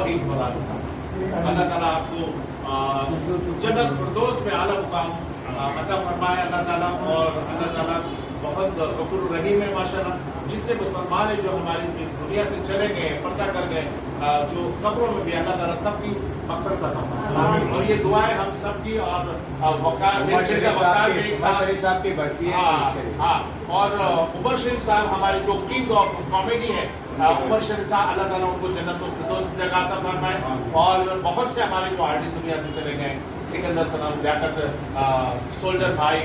वहीद मुराद साहब। अल्लाह ताला आपको जन्नत फिरदौस में आला मुकाम अता फरमाए अल्लाह ताला। और अल्लाह ताला बहुत गफूर रहीम है माशाल्लाह। जितने मुसलमान हैं जो हमारी इस दुनिया से चले गए, पर्दा कर गए, जो कब्रों में भी अल्लाह ताला सबकी मग़फ़िरत अता फरमाए। और ये दुआएं हम सबकी और वक़ार साहब की बरसी है। हाँ, और उमर शरीफ साहब हमारे जो किंग ऑफ कॉमेडी है, उमर शरीफ साहब, अल्लाह ताला उनको जन्नतुल फिरदौस में जगह अता फरमाए। और बहुत से हमारे जो आर्टिस्ट दुनिया से चले गए, सिकंदर सनम, लियाकत सोल्जर भाई,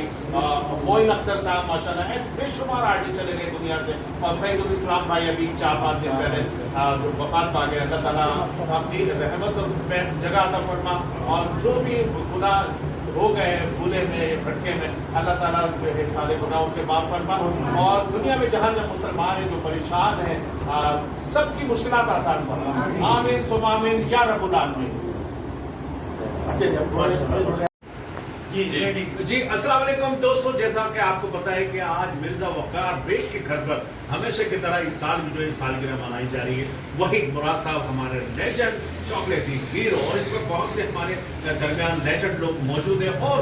मोइन अख्तर साहब माशाल्लाह, ऐसे बेशुमार आर्टिस्ट चले गए दुनिया से। और सईदुल इस्लाम भाई अभी 4-5 दिन पहले वफात पा गए। अल्लाह ताला अपनी रहमत में जगह अता फरमा। और जो भी गुनाह हो गए भूले में भटके में, अल्लाह ताला जो है सारे गुनाहों के माफ़ फरमा। और दुनिया में जहाँ जहाँ मुसलमान हैं जो परेशान हैं, सबकी मुश्किलात आसान फरमा। आमीन सुम आमीन या रब्बुल आलमीन। जी अस्सलाम वालेकुम दोस्तों, जैसा कि आपको पता है कि आज मिर्जा वक़ार बेग के घर पर हमेशा की तरह इस साल भी जो है सालगिरह मनाई जा रही है। वहीद मुराद साहब हमारे लेजेंड चॉकलेटी हीरो, और इस वक्त बहुत से हमारे दरमियान लेजेंड लोग मौजूद हैं। और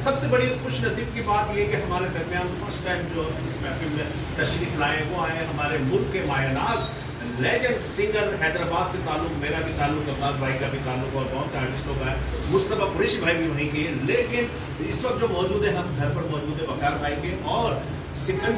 सबसे बड़ी खुश नसीब की बात यह कि हमारे दरमियान फर्स्ट टाइम जो इस महफिल में तशरीफ लाए वो आए हमारे मुल्क के मायनाज लेजेंड सिंगर, हैदराबाद से ताल्लुक, मेरा भी ताल्लुक, अब्बास भाई का भी ताल्लुक, और बहुत से आर्टिस्ट लोग आए, मुस्तफा कुरैशी भाई भी वहीं के। लेकिन इस वक्त जो मौजूद है, हम घर पर मौजूद है वक़ार भाई के। और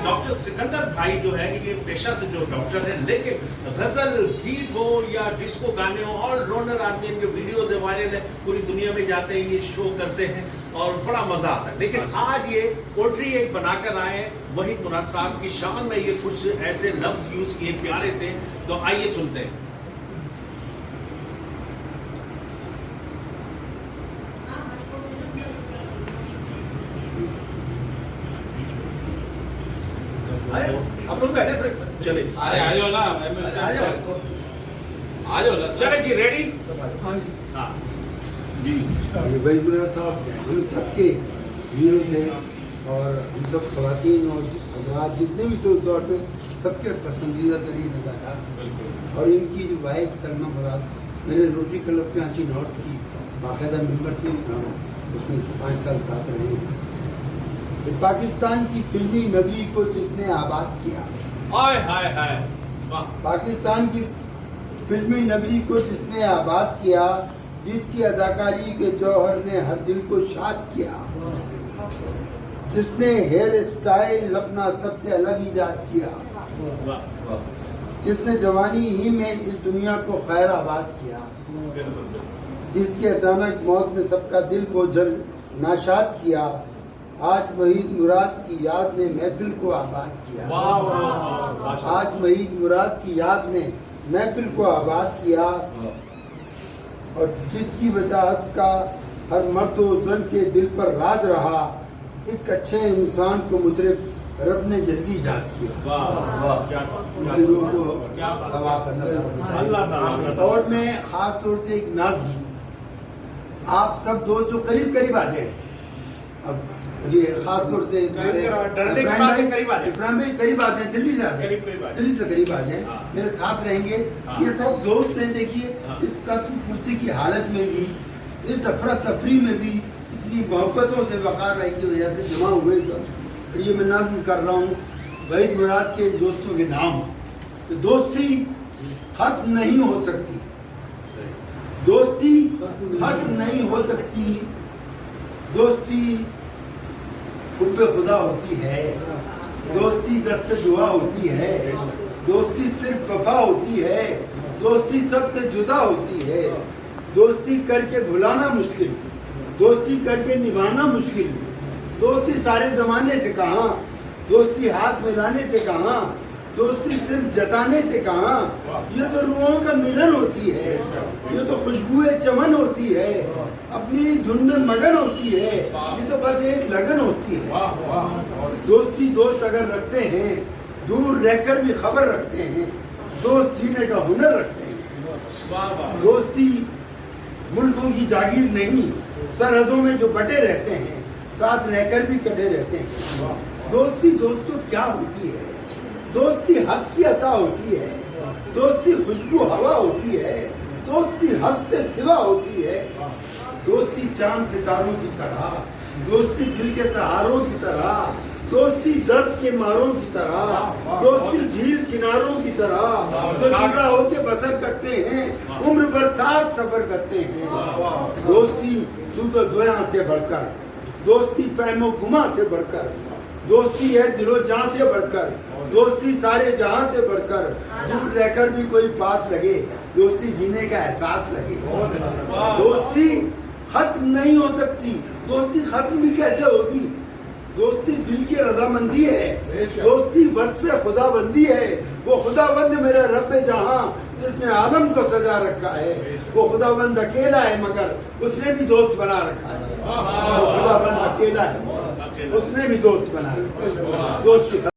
डॉक्टर सिकंदर भाई जो है ये पेशा से जो डॉक्टर है, लेकिन गजल गीत हो या डिस्को गाने हो, ऑलराउंडर आदमी, इनके वीडियोज है, वायरल है, पूरी दुनिया में जाते हैं, ये शो करते हैं और बड़ा मजा आता है। लेकिन आज ये पोट्री एक बनाकर आए वहीद मुराद साहब की शान में, ये कुछ ऐसे लफ्ज यूज किए प्यारे से, तो आइए सुनते हैं। आप लोग बैठे, चले आ जाओ ना, आ जाओ ना, चले जी, रेडी? हाँ जी। वहीद मुराद साहब हम सबके हीरो थे, और हम सब ख़वातीन और हज़रात जितने भी थे उस दौर पे सबके पसंदीदा तरीन अदाकार। और इनकी जो वाइफ सलमा मुराद, मैंने रोटरी क्लब कराची नॉर्थ की बाकायदा मेंबर थी, उसमें 5 साल साथ रहे हैं। पाकिस्तान की फिल्मी नगरी को जिसने आबाद किया, हाय हाय हाय, पाकिस्तान की फिल्मी नगरी को जिसने आबाद किया, जिसकी अदाकारी के जौहर ने हर दिल को शाद किया, जिसने हेयर स्टाइल अपना सबसे अलग ईजाद किया, जिसने जवानी ही में इस दुनिया को खैर आबाद किया, जिसकी अचानक मौत ने सबका दिल को जल नाशाद किया, आज वहीद मुराद की याद ने महफिल को आबाद किया। आज वहीद मुराद की याद ने महफिल को आबाद किया, और जिसकी वजाहत का हर मर्द व जन के दिल पर राज रहा, एक अच्छे इंसान को मुतरब रब ने जल्दी याद किया। और मैं खास तौर से एक नाज़, आप सब दोस्त जो करीब करीब आ जाए, अब जी खास तौर से इब्राहिम भाई करीब आते हैं, दिल्ली से आते हैं, दिल्ली से करीब आ जाए, मेरे साथ रहेंगे। ये सब दोस्त हैं। देखिए इस कस्म कुर्सी की हालत में भी, इस अफरा तफरी में भी इतनी मोहब्बतों से वक़ार भाई की वजह से जमा हुए सब। ये मैं नाज़्म कर रहा हूँ वहीद मुराद के दोस्तों के नाम। तो दोस्ती खत्म नहीं हो सकती, दोस्ती खत्म नहीं हो सकती, दोस्ती हुब्बे खुदा होती है, दोस्ती दस्त दुआ होती है, दोस्ती सिर्फ वफा होती है, दोस्ती सबसे जुदा होती है, दोस्ती करके भुलाना मुश्किल, दोस्ती करके निभाना मुश्किल, दोस्ती सारे ज़माने से कहाँ, दोस्ती हाथ मिलाने से कहाँ, दोस्ती सिर्फ जताने से कहाँ, ये तो रूहों का मिलन होती है, ये तो खुशबुए चमन होती है, अपनी धुन में मगन होती है, ये तो बस एक लगन होती है। दोस्ती दोस्त अगर रखते हैं, दूर रहकर भी खबर रखते हैं, दोस्त जीने का हुनर रखते हैं। दोस्ती मुल्कों की जागीर नहीं, सरहदों में जो बटे रहते हैं, साथ रहकर भी कटे रहते हैं। दोस्ती दोस्तों क्या होती है? दोस्ती हक की अता होती है, दोस्ती खुशबू हवा होती है, दोस्ती हद से सिवा होती है। दोस्ती चांद सितारों की तरह, दोस्ती दिल के सहारों की तरह, दोस्ती दर्द के मारों की तरह, दोस्ती झील किनारों की तरह, जो जुदा होके बसर करते हैं, उम्र भर साथ सफर करते हैं। दोस्ती जूदो जोया से बढ़कर, दोस्ती फहमो गुमा से बढ़कर, दोस्ती है दिलो जान से बढ़कर, दोस्ती सारे जहां से बढ़कर, दूर रहकर भी कोई पास लगे, दोस्ती जीने का एहसास लगे। दोस्ती खत्म नहीं हो सकती, दोस्ती खत्म भी कैसे होगी? दोस्ती दिल की रजामंदी है, दोस्ती वस्फ़े खुदाबंदी है। वो खुदाबंद मेरा रब्बे जहां जिसने आलम को सजा रखा है, वो खुदाबंद अकेला है मगर उसने भी दोस्त बना रखा है। वो खुदाबंद अकेला है, उसने भी दोस्त बना रखा है। दोस्त